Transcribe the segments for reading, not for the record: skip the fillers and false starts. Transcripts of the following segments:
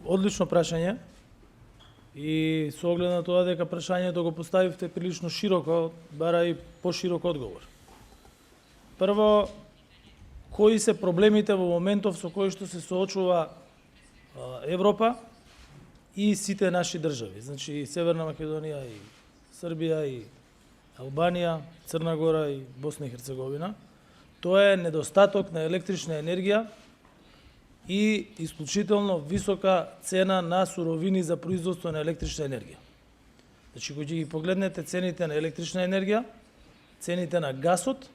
Одлично прашање. И со оглед на тоа дека прашањето го поставивте прилично широко, бара и поширок одговор. Прво, кои се проблемите во моментов со кои што се соочува Европа и сите наши држави, значи и Северна Македонија, и Србија, и Албанија, Црна Гора и Босна и Херцеговина, тоа е недостаток на електрична енергија и исклучително висока цена на суровини за производство на електрична енергија. Значи, кога ги погледнете цените на електрична енергија, цените на гасот,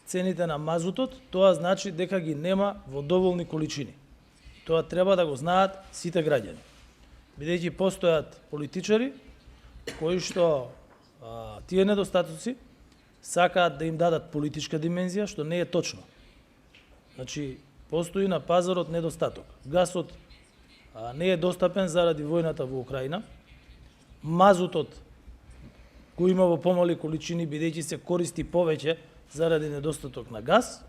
цените на мазутот, тоа значи дека ги нема во доволни количини. Тоа треба да го знаат сите граѓани. Бидејќи постојат политичари кои што тие недостатоци сакаат да им дадат политичка димензија, што не е точно. Значи, постои на пазарот недостаток. Гасот не е достапен заради војната во Украина. Мазутот го има во помали количини, бидејќи се користи повеќе заради недостаток на газ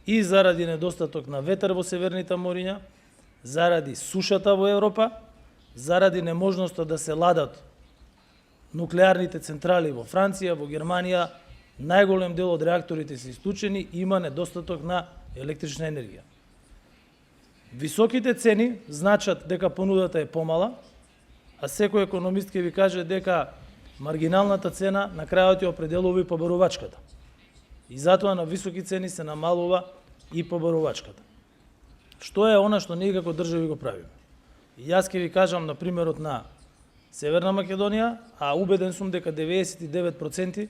и заради недостаток на ветер во северните мориња, заради сушата во Европа, заради неможноста да се ладат нуклеарните централи во Франција, во Германија, најголем дел од реакторите се исклучени, има недостаток на електрична енергија. Високите цени значат дека понудата е помала, а секој економист ќе ви каже дека маргиналната цена на крајот ја определува и побарувачката. И затоа на високи цени се намалува и побарувачката. Што е она што ние како држави го правиме? И јас ќе ви кажам на примерот на Северна Македонија, а убеден сум дека 99%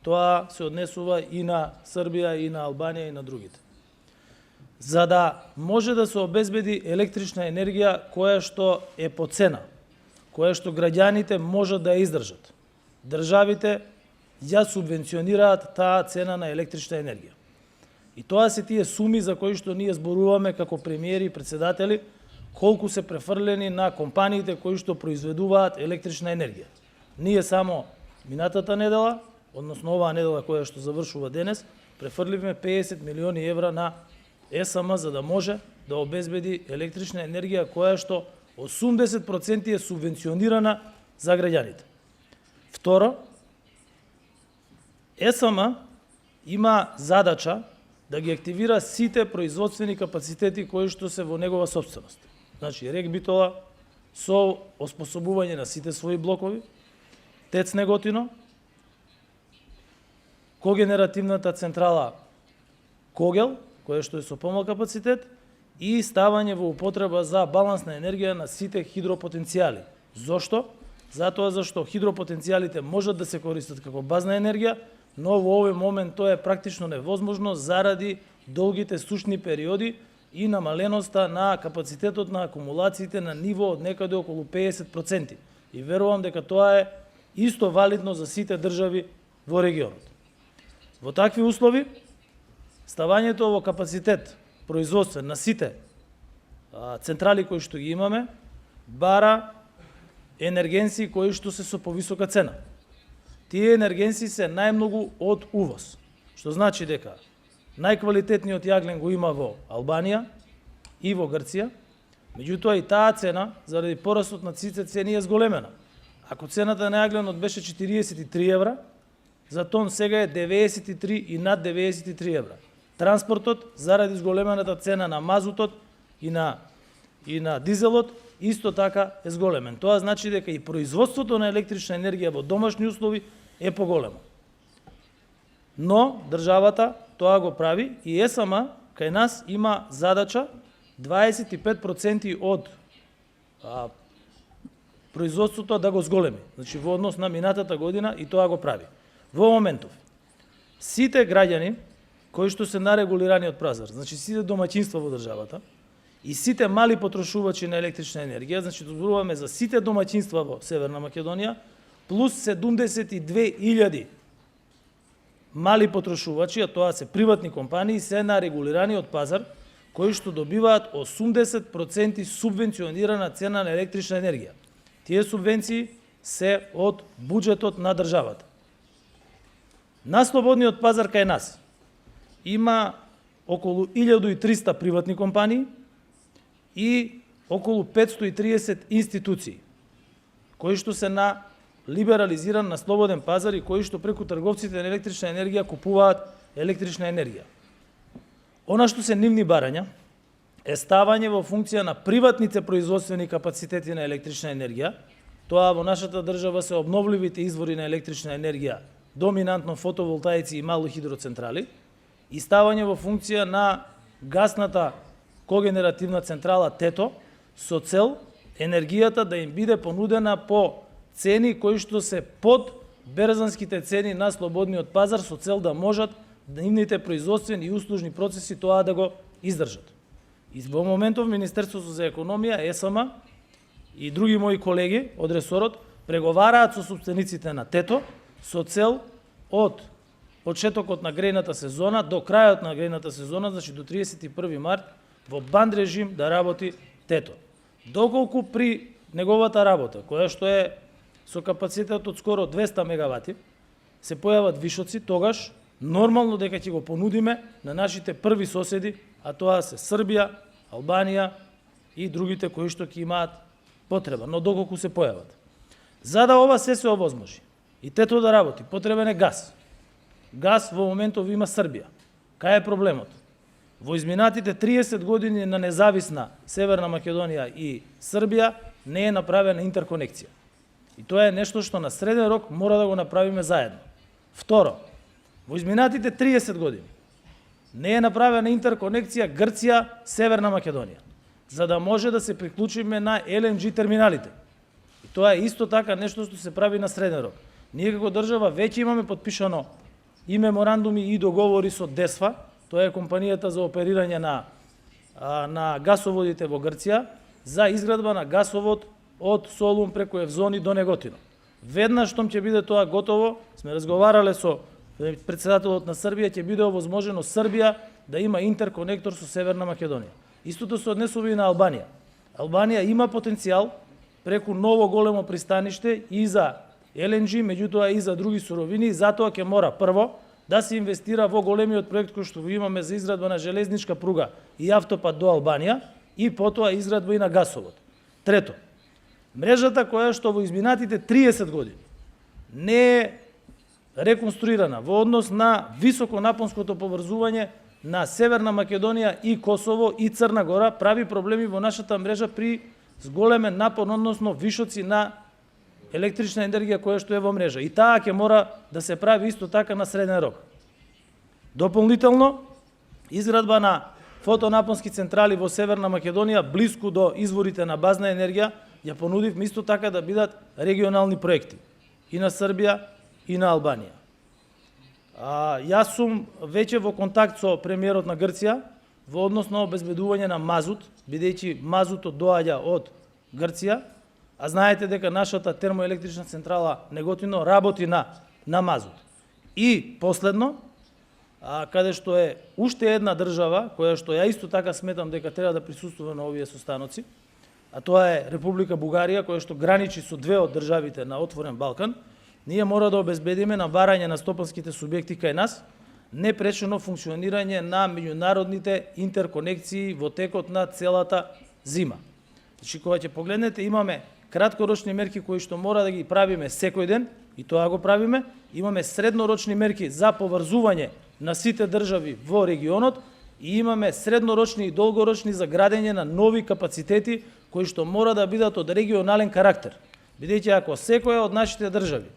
тоа се однесува и на Србија, и на Албанија, и на другите. За да може да се обезбеди електрична енергија која што е по цена, која што граѓаните можат да ја издржат, државите ја субвенционираат таа цена на електрична енергија. И тоа се тие суми за кои што ние зборуваме како премиери и председатели, колку се префрлени на компаниите кои што произведуваат електрична енергија. Ние само минатата недела, односно оваа недела која што завршува денес, префрливме 50 милиони евра на ЕСМ за да може да обезбеди електрична енергија која што 80% е субвенционирана за граѓаните. Второ, ЕСМ има задача да ги активира сите производствени капацитети кои што се во негова сопственост. Значи, РЕК Битола со оспособување на сите своји блокови, ТЕЦ Неготино, когенеративната централа Когел, која што е со помал капацитет, и ставање во употреба за балансна енергија на сите хидропотенцијали. Зошто? Затоа зашто хидропотенцијалите можат да се користат како базна енергија, но во овој момент тоа е практично невозможно заради долгите сушни периоди и намаленоста на капацитетот на акумулациите на ниво од некаде околу 50%. И верувам дека тоа е исто валидно за сите држави во регионот. Во такви услови, ставањето во капацитет производствен на сите централи кои што ги имаме, бара енергенси кои што се со повисока цена. Тие енергенси се најмногу од увоз, што значи дека најквалитетниот јаглен го има во Албанија и во Грција, меѓутоа и таа цена, заради порастот на сите цени, е зголемена. Ако цената на јагленот беше 43 евра, за тон сега е 93 и над 93 евра. Транспортот, заради зголемената цена на мазутот и на дизелот, исто така е зголемен. Тоа значи дека и производството на електрична енергија во домашни услови е поголемо. Но државата тоа го прави и ЕСМ кај нас има задача 25% од производството да го зголеми. Значи во однос на минатата година и тоа го прави. Во моментов сите граѓани кои што се нарегулирани од пазар, значи сите домаќинства во државата и сите мали потрошувачи на електрична енергија, значи зборуваме за сите домаќинства во Северна Македонија, плюс 72.000 мали потрошувачи, а тоа се приватни компании, се нарегулирани од пазар, кои што добиваат 80% субвенционирана цена на електрична енергија. Тие субвенции се од буџетот на државата. На слободниот пазар кај нас има околу 1300 приватни компании и околу 530 институции, кои што се на либерализиран, на слободен пазар и кои што преку трговците на електрична енергија купуваат електрична енергија. Она што се нивни барања е ставање во функција на приватните производствени капацитети на електрична енергија. Тоа во нашата држава се обновливите извори на електрична енергија, доминантно фотоволтаици и мало хидроцентрали, и ставање во функција на гасната когенеративна централа ТЕТО со цел енергијата да им биде понудена по цени кои што се под берзанските цени на слободниот пазар, со цел да можат нивните производствени и услужни процеси тоа да го издржат. И во моментов Министерството за економија, ЕСМ и други мои колеги од ресорот преговараат со собствениците на ТЕТО со цел од почетокот на грејната сезона до крајот на грејната сезона, значи до 31 март, во банд режим да работи ТЕТО. Доколку при неговата работа, која што е со капацитет од скоро 200 мегавати, се појават вишоци, тогаш нормално дека ќе го понудиме на нашите први соседи, а тоа се Србија, Албанија и другите кои што ќе имаат потреба, но доколку се појават. За да ова се овозможи и ТЕТО да работи, потребен е газ. Газ во моментов има Србија. Кај е проблемот? Во изминатите 30 години на независна Северна Македонија и Србија не е направена интерконекција. И тоа е нешто што на среден рок мора да го направиме заедно. Второ, во изминатите 30 години не е направена интерконекција Грција-Северна Македонија, за да може да се приклучиме на LNG терминалите. И тоа е исто така нешто што се прави на среден рок. Ние како држава веќе имаме подпишано и меморандуми и договори со ДЕСФА, тоа е компанијата за оперирање на гасоводите во Грција, за изградба на гасовод од Солун преку Евзони до Неготино. Веднаш штом ќе биде тоа готово, сме разговарале со председателот на Србија, ќе биде овозможено Србија да има интерконектор со Северна Македонија. Истото се однесува и на Албанија. Албанија има потенцијал преку ново големо пристаниште и за LNG, меѓутоа и за други суровини, затоа ќе мора прво да се инвестира во големиот проект кој што го имаме за изградба на железничка пруга и автопат до Албанија и потоа изградба и на гасовод. Трето, мрежата која што во изминатите 30 години не е реконструирана во однос на високонапонското поврзување на Северна Македонија и Косово и Црна Гора прави проблеми во нашата мрежа при зголемен напон, односно вишоци на електрична енергија која што е во мрежа. И таа ќе мора да се прави исто така на среден рок. Дополнително, изградба на фотонапонски централи во Северна Македонија блиску до изворите на базна енергија ја понудивме исто така да бидат регионални проекти и на Србија и на Албанија. Јас сум веќе во контакт со премиерот на Грција во однос на обезбедување на мазут, бидејќи мазутот доаѓа од Грција, а знаете дека нашата термоелектрична централа Неготино работи на мазут. И последно, каде што е уште една држава, која што ја исто така сметам дека треба да присуствува на овие состаноци, а тоа е Република Бугарија, која што граничи со две од државите на Отворен Балкан, ние мора да обезбедиме на барање на стопанските субјекти кај нас непречено функционирање на меѓународните интерконекции во текот на целата зима. Значи, кога ќе погледнете, имаме краткорочни мерки кои што мора да ги правиме секој ден, и тоа го правиме, имаме среднорочни мерки за поврзување на сите држави во регионот и имаме среднорочни и долгорочни за градење на нови капацитети кои што мора да бидат од регионален карактер. Бидејќи ако секоја од нашите држави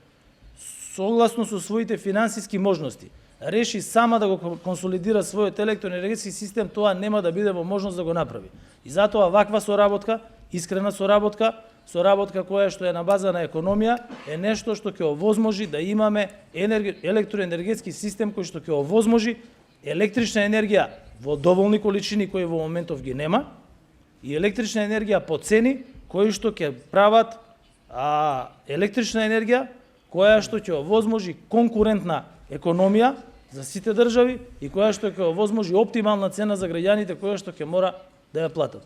согласно со своите финансиски можности реши сама да го консолидира својот електроенергетски систем, тоа нема да биде во можност да го направи. И затоа ваква соработка, искрена соработка која што е на база на економија, е нешто што ќе овозможи да имаме електроенергетски систем кој што ќе овозможи електрична енергија во доволни количини кои во моментов ги нема и електрична енергија по цени кои што ќе прават електрична енергија која што ќе овозможи конкурентна економија за сите држави и која што ќе овозможи оптимална цена за граѓаните која што ќе мора да ја платат.